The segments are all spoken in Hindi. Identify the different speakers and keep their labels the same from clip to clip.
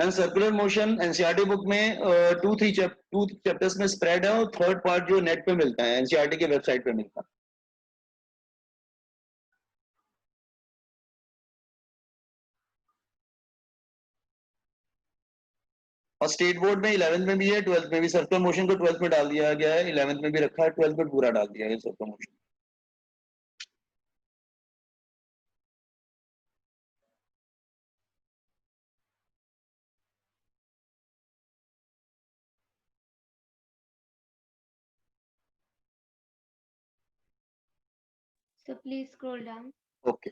Speaker 1: And circular motion NCERT book में 2-3 चैप्टर्स में स्प्रेड है, और थर्ड पार्ट जो नेट पे मिलता है, एनसीईआरटी के वेबसाइट पे मिलता है। और स्टेट बोर्ड में 11th में भी है, 12th में भी। सर्कुलर मोशन को 12th में डाल दिया गया है, 11th में भी रखा है, 12th में पूरा डाल दिया है circular motion.
Speaker 2: So please scroll down.
Speaker 1: Okay.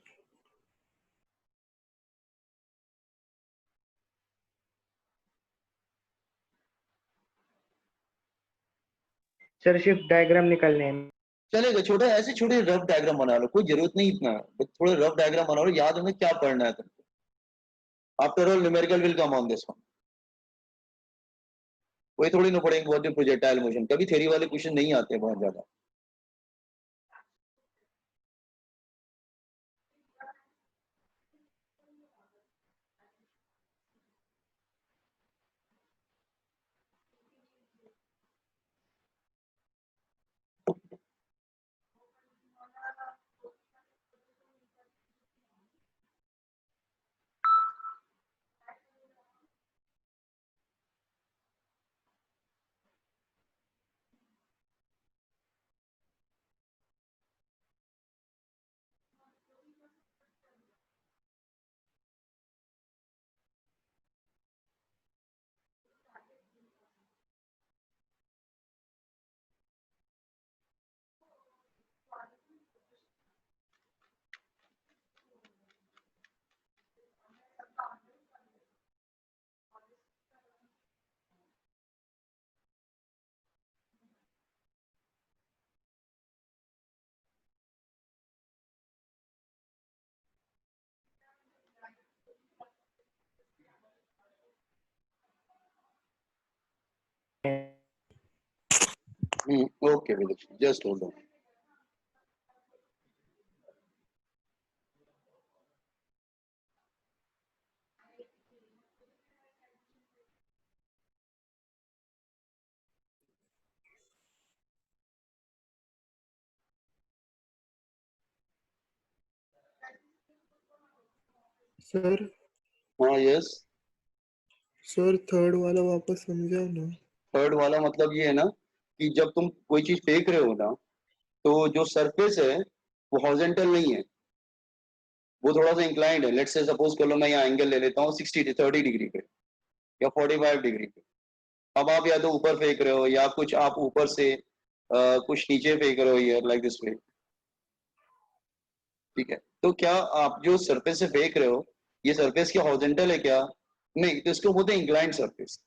Speaker 3: Sir shift diagram निकलने हैं।
Speaker 1: चलेगा, छोटा ऐसे छोटे रफ डायग्राम बना लो, कोई जरूरत नहीं इतना, थोड़े रफ डायग्राम बना लो, याद हमें क्या पढ़ना है तुमको। After all numerical will come on this one. कोई थोड़ी ना पढ़ेंगे बहुत प्रोजेक्टाइल मोशन, कभी थ्योरी वाले क्वेश्चन नहीं आते बहुत ज्यादा। Okay, just hold on.
Speaker 4: Sir
Speaker 1: हाँ यस
Speaker 4: सर, थर्ड वाला वापस समझाओ ना।
Speaker 1: थर्ड वाला मतलब ये है ना कि जब तुम कोई चीज फेंक रहे हो ना, तो जो सरफेस है वो हॉरिजॉन्टल नहीं है, वो थोड़ा सा इंक्लाइंड है। लेट्स से सपोज कर लो मैं यहाँ एंगल ले लेता हूँ 30 डिग्री पे या 45 डिग्री पे। अब आप या तो ऊपर फेंक रहे हो, या कुछ आप ऊपर से कुछ नीचे फेंक रहे हो, ये लाइक दिस वे। ठीक है, तो क्या आप जो सरफेस से फेंक रहे हो, ये सरफेस क्या हॉरिजॉन्टल है क्या? नहीं, तो इसको बोलते हैं इंक्लाइंड सरफेस।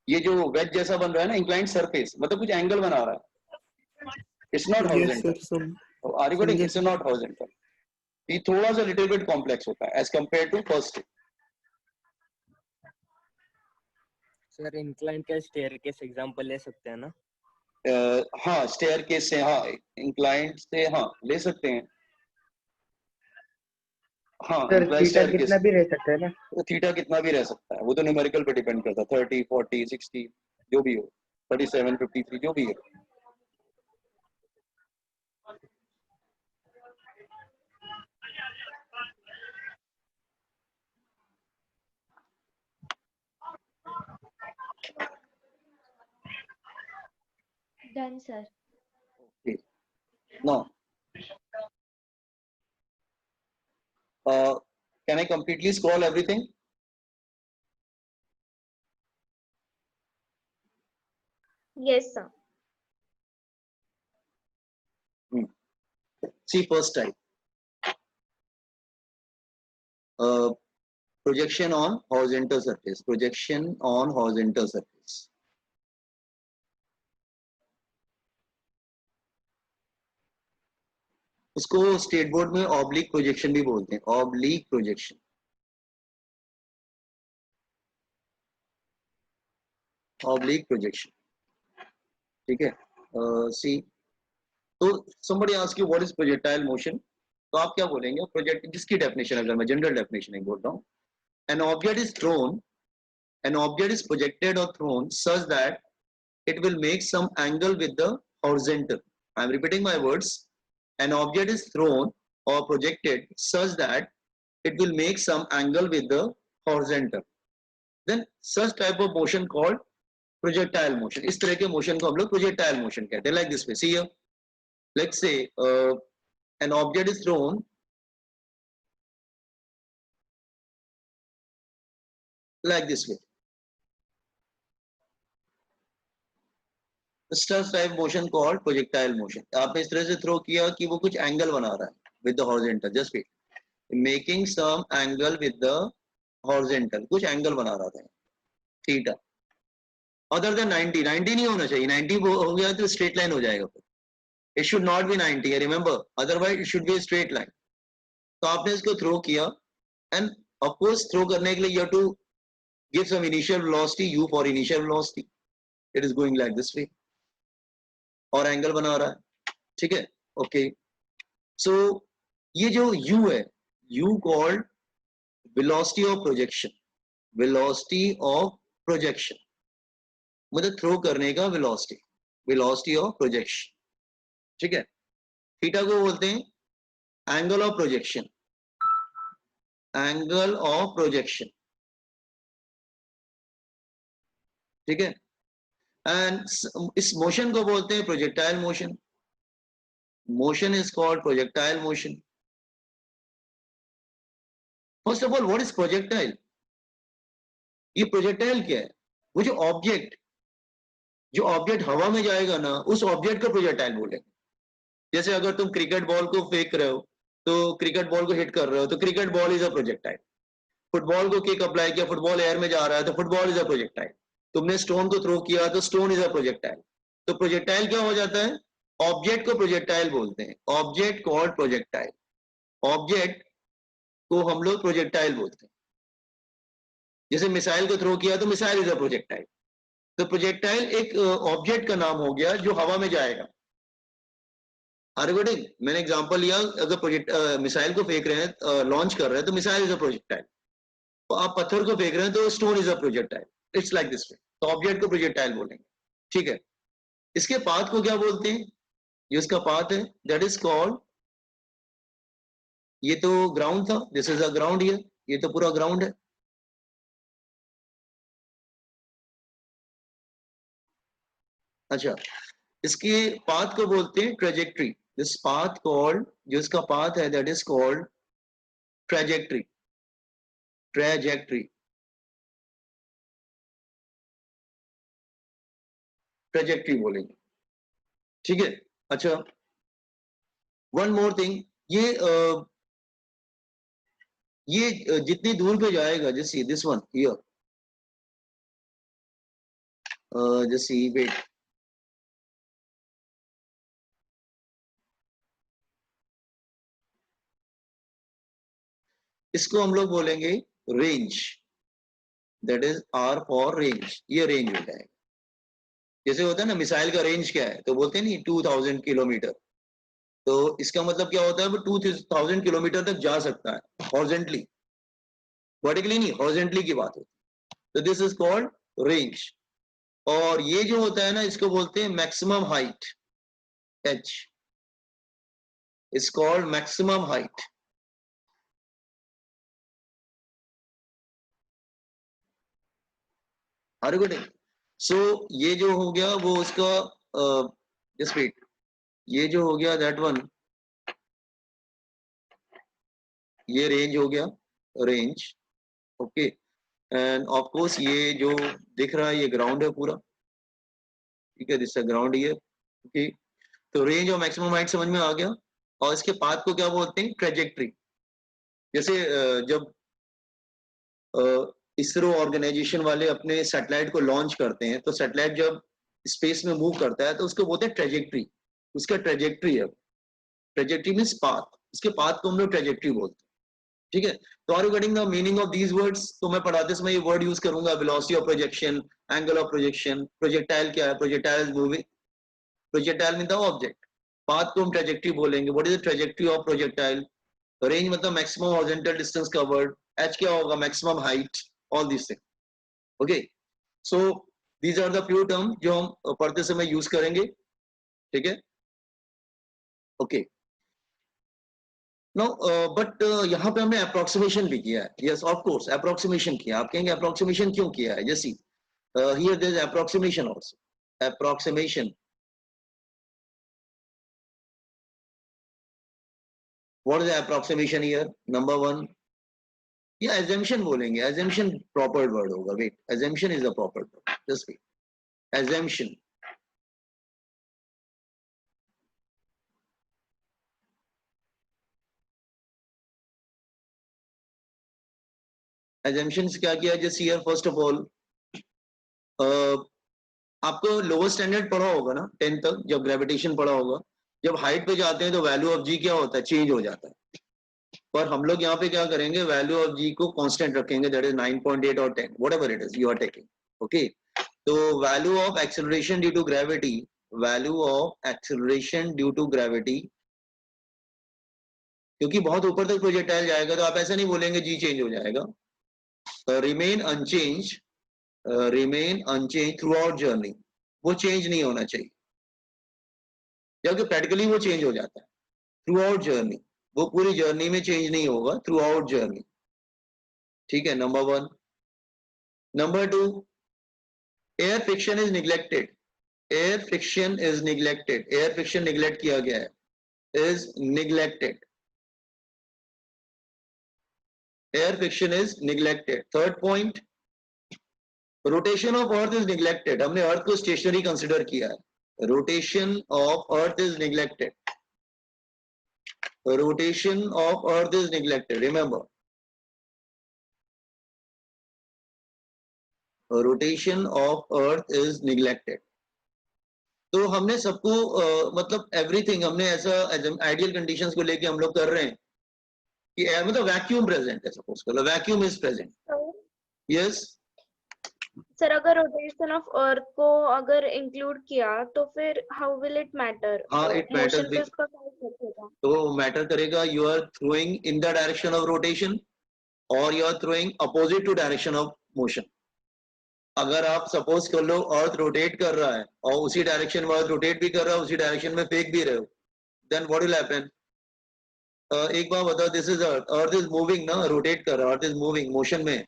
Speaker 1: ये जो वेज जैसा बन रहा है ना, इंक्लाइंड सरफेस मतलब कुछ एंगल बना रहा है, it's not
Speaker 4: yes sir,
Speaker 1: horizontal. Are you getting? It's not horizontal. ये थोड़ा सा लिटिल बिट कॉम्प्लेक्स होता है as compare to first.
Speaker 5: Sir incline का स्टेयरकेस एग्जांपल ले सकते हैं ना?
Speaker 1: हाँ स्टेयरकेस से, हाँ इंक्लाइंड से, हाँ ले सकते हैं। हाँ
Speaker 3: सर
Speaker 1: इंक्लाइंड
Speaker 3: थीटा
Speaker 1: स्टेयरकेस।
Speaker 3: कितना भी रह सकता है ना?
Speaker 1: तो थीटा कितना भी रह सकता है, वो तो न्यूमेरिकल पे डिपेंड करता है, 30, 40, 60 जो भी हो, 37, 53 जो भी है।
Speaker 2: Done, sir.
Speaker 1: Okay. Now, can I completely scroll everything?
Speaker 6: Yes, sir.
Speaker 1: See first type. Projection on horizontal surface. Projection on horizontal surface. उसको स्टेट बोर्ड में ऑब्लिक प्रोजेक्शन भी बोलते हैं, ऑब्लिक प्रोजेक्शन। ऑब्लिक प्रोजेक्शन, ठीक है। सी, तो somebody ask you what is projectile motion, तो आप क्या बोलेंगे? प्रोजेक्ट जिसकी डेफिनेशन, अगर मैं जनरल डेफिनेशन नहीं बोल रहा हूँ, an object is thrown an object is projected or thrown such that it will make some angle with the horizontal. I am repeating my words. An object is thrown or projected such that it will make some angle with the horizontal. Then such type of motion called projectile motion. इस तरह के motion को हम लोग projectile motion कहते हैं. Like this way. See here. Let's say an object is thrown like this way. Such type motion called projectile motion. आपने इस तरह से थ्रो किया कि वो कुछ एंगल बना रहा है with the horizontal. Just wait. Making some angle with the horizontal. कुछ एंगल बना रहा था थीटा. Other than 90 नहीं होना चाहिए. 90 हो गया तो straight line हो जाएगा. It should not be 90. Remember, otherwise it should be a straight line. तो आपने इसको थ्रो किया and of course थ्रो करने के लिए you have to give some initial velocity, u for initial velocity. It is going like this way. और एंगल बना रहा है. ठीक है. ओके. सो ये जो u है, u called velocity of projection. Velocity of projection मतलब थ्रो करने का वेलोसिटी. Velocity of projection. ठीक है. थीटा को बोलते हैं angle of projection. Angle of projection. ठीक है. एंड इस मोशन को बोलते हैं projectile motion. Motion is called projectile motion. First of all what is projectile? ये प्रोजेक्टाइल क्या है? वो जो ऑब्जेक्ट हवा में जाएगा ना, उस ऑब्जेक्ट को प्रोजेक्टाइल बोलेंगे. जैसे अगर तुम क्रिकेट बॉल को फेंक रहे हो तो क्रिकेट बॉल को हिट कर रहे हो तो cricket ball is a projectile. Football को किक अप्लाई किया, फुटबॉल एयर में जा रहा है तो फुटबॉल इज अ प्रोजेक्टाइल. तुमने स्टोन को थ्रो किया तो स्टोन इज अ प्रोजेक्टाइल. तो प्रोजेक्टाइल क्या हो जाता है? ऑब्जेक्ट को प्रोजेक्टाइल बोलते हैं. Object called projectile. ऑब्जेक्ट को हम लोग प्रोजेक्टाइल बोलते हैं. जैसे मिसाइल को थ्रो किया तो मिसाइल इज अ प्रोजेक्टाइल. तो प्रोजेक्टाइल एक ऑब्जेक्ट का नाम हो गया जो हवा में जाएगा. आर्गोडिंग मैंने एग्जांपल लिया. अगर मिसाइल को फेंक रहे हैं, लॉन्च कर रहे हैं तो मिसाइल इज अ प्रोजेक्टाइल. तो आप पत्थर को फेंक रहे हैं तो stone is a projectile. It's like this way. तो ऑब्जेक्ट को प्रोजेक्टाइल बोलेंगे. ठीक है. इसके पाथ को क्या बोलते हैं? ये उसका पाथ है. दैट इज कॉल्ड, ये तो ग्राउंड था. This is a ground here. ये तो पूरा ग्राउंड है. अच्छा, इसके पाथ को बोलते हैं ट्रेजेक्ट्री. दिस पाथ कॉल्ड, जो इसका पाथ है that is called trajectory. Trajectory. Trajectory बोलेंगे. ठीक है. अच्छा, वन मोर थिंग. ये जितनी दूर पे जाएगा, जैसे दिस वन हियर, जैसे वेट, इसको हम लोग बोलेंगे range. That is R for range. ये रेंज हो जाएगा. जैसे होता है ना मिसाइल का रेंज क्या है, तो बोलते हैं नहीं 2000 किलोमीटर. तो इसका मतलब क्या होता है? वो 2000 किलोमीटर तक जा सकता है हॉरिजॉन्टली. वर्टिकली नहीं, हॉरिजॉन्टली की बात होती है. तो दिस इज कॉल्ड रेंज. और ये जो होता है ना, इसको बोलते हैं maximum height. H is called maximum height. So ये जो हो गया वो उसका जस्ट वेट, ये जो हो गया दैट वन, ये रेंज हो गया. Range. Okay. End of course ये जो दिख रहा है ये ग्राउंड है पूरा. ठीक है. दिस ग्राउंड ये. ओके. तो रेंज और मैक्सिमम हाइट समझ में आ गया. और इसके पाथ को क्या बोलते हैं? ट्रेजेक्ट्री. जैसे जब इसरो ऑर्गेनाइजेशन वाले अपने सैटेलाइट को लॉन्च करते हैं तो सैटेलाइट जब स्पेस में मूव करता है तो उसको बोलते हैं ट्रेजेक्ट्री. उसका ट्रेजेक्ट्री है. Trajectory means path. उसके पाथ को हम लोग ट्रेजेक्ट्री बोलते हैं. ठीक है. तो are you getting the meaning of these words? तो मैं पढ़ाते समय ये वर्ड यूज करूंगा. Velocity of projection, angle of projection. Projectile क्या है? Projectile is moving. Projectile mean the object. Path को हम ट्रेजेक्ट्री बोलेंगे. What is the trajectory of projectile? Range मतलब maximum horizontal distance covered. H क्या होगा? Maximum height. All this thing. Okay, so these are the few term जो हम पढ़ते समय यूज करेंगे, ठीक है। ओके, नो बट यहाँ पे हमने अप्रोक्सीमेशन भी किया है। यस ऑफ कोर्स अप्रोक्सीमेशन किया। आप कहेंगे अप्रोक्सीमेशन क्यों किया है? जैसी here there is approximation also. Approximation, what is approximation here? Number one, या assumption बोलेंगे। assumption प्रॉपर वर्ड होगा। Wait, assumption is the proper word. Just wait, assumption, assumptions क्या किया? जैसे हियर फर्स्ट ऑफ ऑल आपको लोअर स्टैंडर्ड पढ़ा होगा ना 10 तक, जब ग्रेविटेशन पढ़ा होगा। जब हाइट पे जाते हैं तो वैल्यू ऑफ जी क्या होता है? चेंज हो जाता है। पर हम लोग यहाँ पे क्या करेंगे? वैल्यू ऑफ जी को कांस्टेंट रखेंगे, दैट इज 9.8 और 10, whatever it is you are taking. Okay, तो value of acceleration due to gravity, value of acceleration due to gravity, क्योंकि बहुत ऊपर तक प्रोजेक्टाइल जाएगा तो आप ऐसा नहीं बोलेंगे जी चेंज हो जाएगा। Remain unchanged, remain unchanged throughout journey, वो चेंज नहीं होना चाहिए, जबकि प्रैक्टिकली वो चेंज हो जाता है थ्रू आउट जर्नी। वो पूरी जर्नी में चेंज नहीं होगा, थ्रू आउट जर्नी, ठीक है। Number one. Number two, air friction is neglected, air friction is neglected, air friction neglect किया गया है, is neglected, air friction is neglected. Third point, rotation of earth is neglected, हमने अर्थ को स्टेशनरी कंसिडर किया है, rotation of earth is neglected, rotation of earth is neglected, remember, rotation of earth is neglected। तो हमने सबको मतलब एवरीथिंग हमने ऐसा आइडियल कंडीशंस को लेके हम लोग कर रहे हैं कि मतलब वैक्यूम प्रेजेंट है, सपोज करो vacuum is present. Yes
Speaker 6: sir, अगर रोटेशन ऑफ अर्थ को अगर इंक्लूड किया तो फिर हाउ विल इट मैटर?
Speaker 1: हाँ, इट
Speaker 6: मोशन
Speaker 1: मैटर्स,
Speaker 6: पे उसका क्या इफेक्ट होगा?
Speaker 1: तो मैटर करेगा, you are throwing in the direction of rotation और you are throwing opposite to direction of motion. अगर आप सपोज कर लो अर्थ रोटेट कर रहा है और उसी डायरेक्शन में अर्थ रोटेट भी कर रहा है, उसी डायरेक्शन में फेंक भी रहे हो, देन व्हाट विल हैपन? एक बार बताओ, this is earth, earth is moving ना, रोटेट कर रहा है, अर्थ इज मूविंग, मोशन में,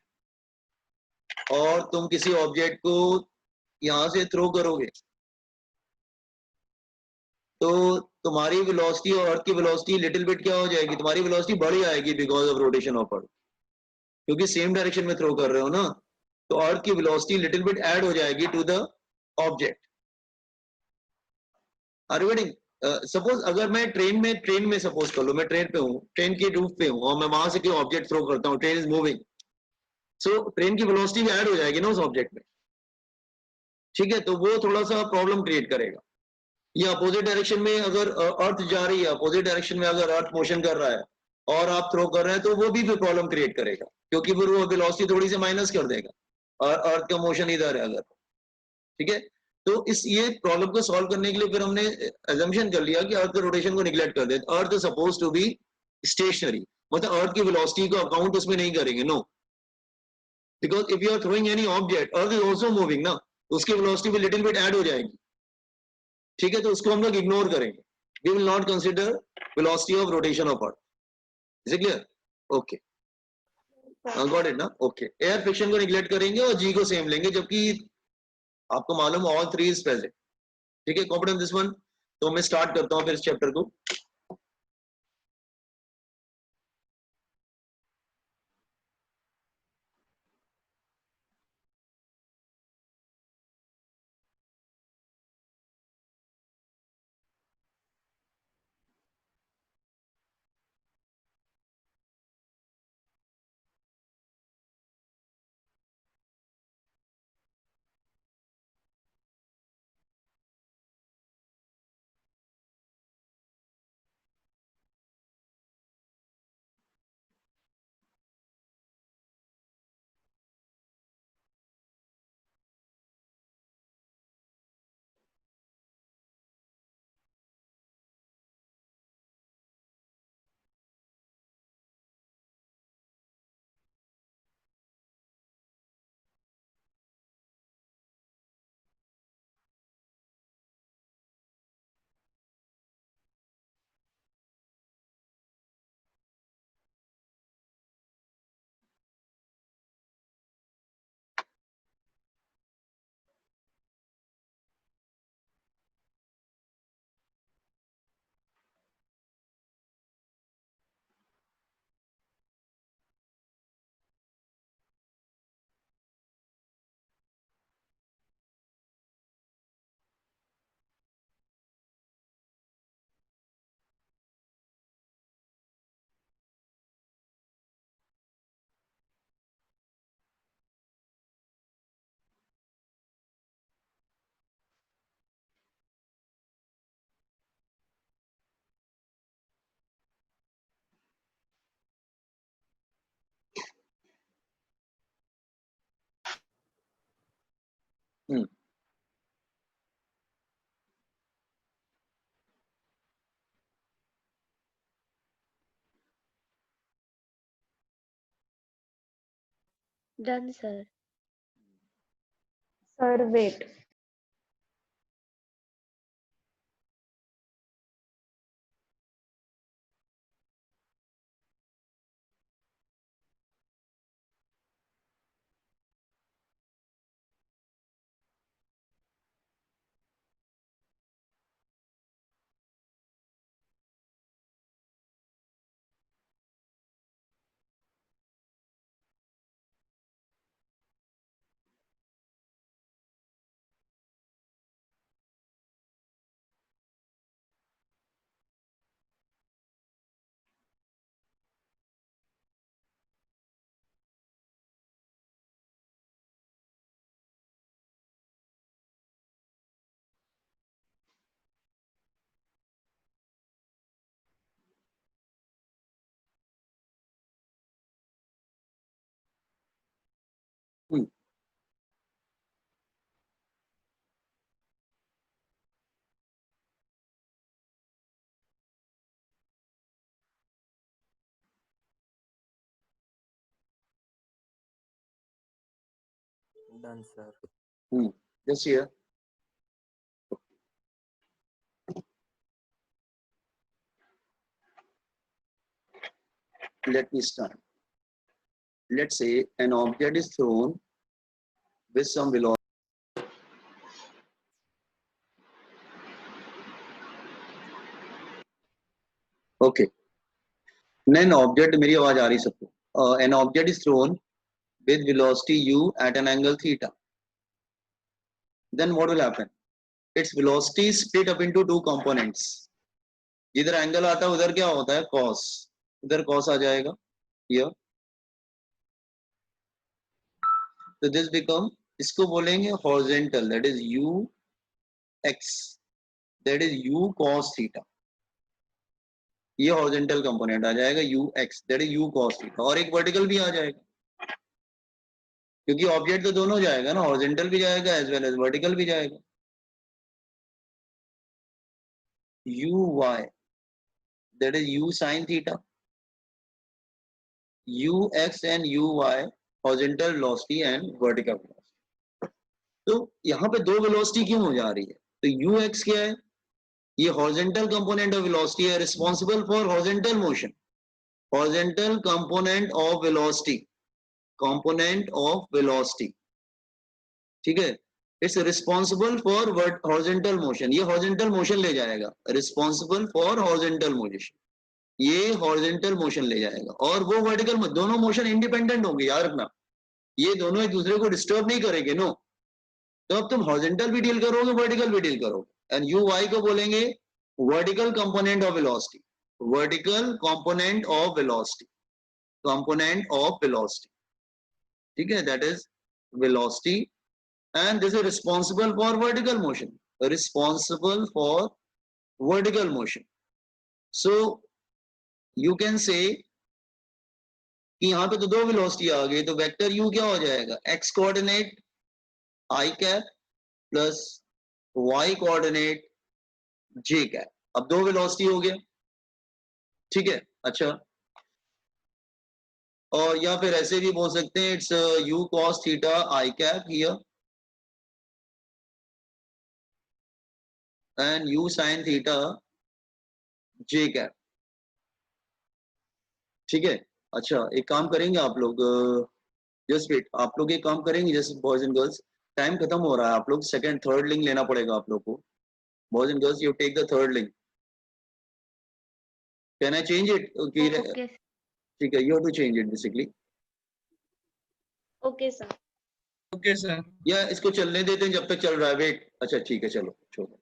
Speaker 1: और तुम किसी ऑब्जेक्ट को यहां से थ्रो करोगे तो तुम्हारी वेलोसिटी और अर्थ की वेलोसिटी लिटिल बिट क्या हो जाएगी? तुम्हारी वेलोसिटी बढ़ जाएगी बिकॉज ऑफ रोटेशन ऑफ अर्थ, क्योंकि सेम डायरेक्शन में थ्रो कर रहे हो ना, तो अर्थ की वेलोसिटी लिटिल बिट ऐड हो जाएगी to the object. Are you getting? Suppose अगर मैं ट्रेन में सपोज कर लो मैं ट्रेन पे हूँ, ट्रेन के रूफ पे हूँ और मैं वहां से कोई ऑब्जेक्ट थ्रो करता हूँ, train is moving, so train की वेलोसिटी भी ऐड हो जाएगी ना उस ऑब्जेक्ट में, ठीक है। तो वो थोड़ा सा प्रॉब्लम क्रिएट करेगा। या अपोजिट डायरेक्शन में अगर अर्थ जा रही है, अपोजिट डायरेक्शन में अगर अर्थ मोशन कर रहा है और आप थ्रो कर रहे हैं, तो वो भी प्रॉब्लम क्रिएट करेगा, क्योंकि फिर वो वेलोसिटी थोड़ी सी माइनस कर देगा और अर्थ का मोशन इधर है अगर, ठीक है। तो इस ये प्रॉब्लम को सॉल्व करने के लिए फिर हमने अजम्पशन कर लिया कि अर्थ के रोटेशन को निग्लेक्ट कर दे। Earth is suppose to be stationary, मतलब अर्थ की वेलोसिटी को अकाउंट उसमें नहीं करेंगे, no, because if you are throwing any object, earth is also moving ना, उसकी वेलोसिटी भी लिटिल बिट ऐड हो जाएगी, ठीक है। तो उसको हम लोग इग्नोर करेंगे, we will not consider velocity of rotation of earth. Is it clear? Okay, got it ना? ओके, एयर फ्रिक्शन को निग्लेक्ट करेंगे और जी को सेम लेंगे, जबकि आपको मालूम ऑल थ्री इज प्रेजेंट, ठीक है। Confidence this one. तो मैं स्टार्ट करता हूं फिर इस चैप्टर को। हम्म
Speaker 2: Done, sir.
Speaker 6: Sir, wait.
Speaker 1: Hmm
Speaker 5: Done, sir.
Speaker 1: just here. Let me start. Let's say an object is thrown with some velocity. Okay. Then object, मेरी आवाज आ रही सबको. An object is thrown with velocity u at an angle theta. Then what will happen? Its velocity is split up into two components. जिधर एंगल आता है उधर क्या होता है? cos. इधर cos आ जाएगा. Here. So this become, इसको बोलेंगे horizontal. That is u x. That is u cos theta. ये हॉरिजॉन्टल कंपोनेंट आ जाएगा u x, that is u cos theta. और एक वर्टिकल भी आ जाएगा, क्योंकि ऑब्जेक्ट तो दोनों जाएगा ना, हॉरिजॉन्टल भी जाएगा एज वेल एज वर्टिकल भी जाएगा. u y, that is u sin theta. u x and u y horizontal velocity and vertical velocity. तो यहाँ पे दो वेलोसिटी क्यों हो जा रही है? तो u x क्या है? ये हॉरिजॉन्टल कंपोनेंट ऑफ वेलोसिटी है, responsible for horizontal motion. Horizontal component of velocity, component of velocity, ठीक है. It's responsible for horizontal motion. ये हॉरिजॉन्टल मोशन ले जाएगा, रिस्पांसिबल फॉर हॉरिजॉन्टल मोशन. ये हॉरिजॉन्टल मोशन ले जाएगा. और वो वर्टिकल, दोनों मोशन इंडिपेंडेंट होंगे, याद रखना. ये दोनों एक दूसरे को डिस्टर्ब नहीं करेंगे, नो. तो अब तुम हॉरिजॉन्टल भी डील करोगे, वर्टिकल भी डील करोगे. एंड यू वाई को बोलेंगे vertical component of velocity. Vertical component of velocity, component of velocity, ठीक है. That is velocity, and this is responsible for vertical motion, responsible for vertical motion. So you can say कि यहाँ पे तो दो वेलोसिटी आ गई, तो वेक्टर u क्या हो जाएगा? x coordinate i cap plus y coordinate j cap. अब दो वेलोसिटी हो गया, ठीक है. अच्छा, और या फिर ऐसे भी बोल सकते हैं, it's u cos theta i cap here and u sin theta j cap, ठीक है. अच्छा, एक काम करेंगे आप लोग, जस्ट वेट, आप लोग एक काम करेंगे, जैसे बॉयज एंड गर्ल्स, टाइम खत्म हो रहा है, आप लोग सेकंड थर्ड लिंक लेना पड़ेगा आप लोग को. Boys and girls, you take the third link. Can I change it?
Speaker 2: Okay.
Speaker 1: ठीक है, you have to change it basically.
Speaker 6: Okay, sir.
Speaker 4: Okay, sir.
Speaker 1: या इसको चलने देते हैं जब तक चल रहा है. वेट, अच्छा ठीक है, चलो छोड़ो.